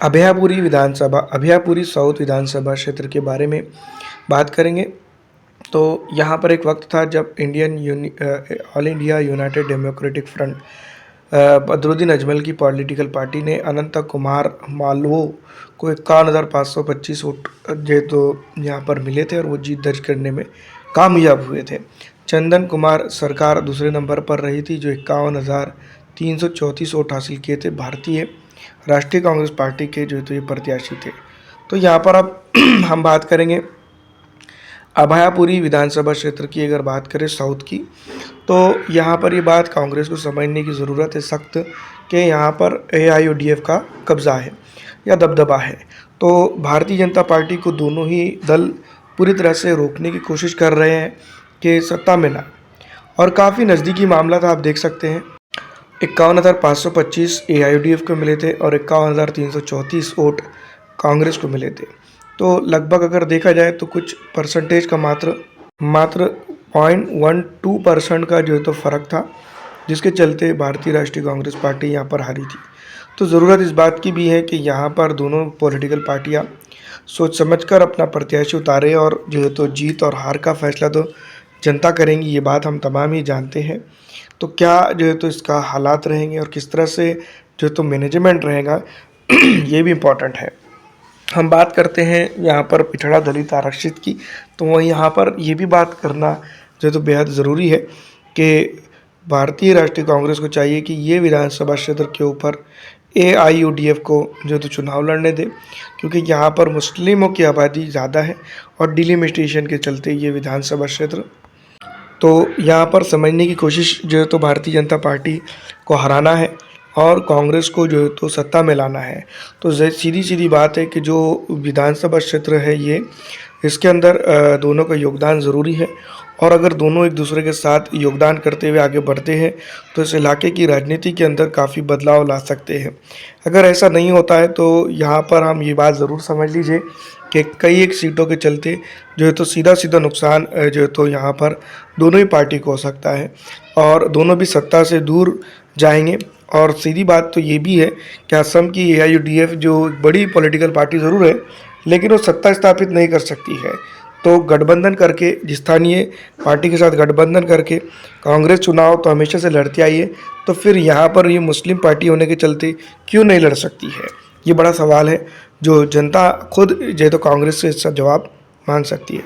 अभयापुरी south विधानसभा क्षेत्र के बारे में बात करेंगे। तो यहाँ पर एक वक्त था जब all India United democratic front Badruddin Ajmal की पॉलिटिकल पार्टी ने अनंत कुमार मालवो को 51,525 वोट तो यहाँ पर मिले थे और वो जीत दर्ज करने में कामयाब हुए थे। चंदन कुमार सरकार दूसरे नंबर पर रही थी जो 51,334 वोट हासिल किए थे। भारतीय राष्ट्रीय कांग्रेस पार्टी के जो तो ये प्रत्याशी थे। तो यहाँ पर अब हम बात करेंगे अभयापुरी विधानसभा क्षेत्र की। अगर बात करें साउथ की, तो यहाँ पर ये बात कांग्रेस को समझने की ज़रूरत है सख्त कि यहाँ पर AIUDF का कब्ज़ा है या दबदबा है। तो भारतीय जनता पार्टी को दोनों ही दल पूरी तरह से रोकने की कोशिश कर रहे हैं कि सत्ता में ना, और काफ़ी नज़दीकी मामला था। आप देख सकते हैं 51,525 AIUDF को मिले थे और 51,334 वोट कांग्रेस को मिले थे। तो लगभग अगर देखा जाए तो कुछ परसेंटेज का मात्र 0.12% का जो है तो फ़र्क था, जिसके चलते भारतीय राष्ट्रीय कांग्रेस पार्टी यहाँ पर हारी थी। तो ज़रूरत इस बात की भी है कि यहाँ पर दोनों पॉलिटिकल पार्टियाँ सोच समझकर अपना प्रत्याशी उतारे, और जो है तो जीत और हार का फैसला तो जनता करेंगी, ये बात हम तमाम ही जानते हैं। तो क्या जो है तो इसका हालात रहेंगे और किस तरह से जो है तो मैनेजमेंट रहेगा ये भी इम्पॉर्टेंट है। हम बात करते हैं यहाँ पर पिछड़ा दलित आरक्षित की, तो वह यहाँ पर ये भी बात करना जो है तो बेहद ज़रूरी है कि भारतीय राष्ट्रीय कांग्रेस को चाहिए कि ये विधानसभा क्षेत्र के ऊपर AIUDF को जो तो चुनाव लड़ने दे, क्योंकि यहाँ पर मुस्लिमों की आबादी ज़्यादा है और डिलिमिटेशन के चलते ये विधानसभा क्षेत्र, तो यहाँ पर समझने की कोशिश जो है तो भारतीय जनता पार्टी को हराना है और कांग्रेस को जो है तो सत्ता में लाना है। तो सीधी सीधी बात है कि जो विधानसभा क्षेत्र है ये, इसके अंदर दोनों का योगदान ज़रूरी है, और अगर दोनों एक दूसरे के साथ योगदान करते हुए आगे बढ़ते हैं तो इस इलाके की राजनीति के अंदर काफ़ी बदलाव ला सकते हैं। अगर ऐसा नहीं होता है तो यहाँ पर हम ये बात ज़रूर समझ लीजिए कि कई एक सीटों के चलते जो है तो सीधा सीधा नुकसान जो है तो यहाँ पर दोनों ही पार्टी को हो सकता है और दोनों भी सत्ता से दूर जाएंगे। और सीधी बात तो ये भी है कि असम की AIUDF जो बड़ी पॉलिटिकल पार्टी ज़रूर है, लेकिन वो सत्ता स्थापित नहीं कर सकती है। तो गठबंधन करके, स्थानीय पार्टी के साथ गठबंधन करके कांग्रेस चुनाव तो हमेशा से लड़ती आई है, तो फिर यहाँ पर ये मुस्लिम पार्टी होने के चलते क्यों नहीं लड़ सकती है? ये बड़ा सवाल है जो जनता खुद जो तो कांग्रेस से इसका जवाब मांग सकती है।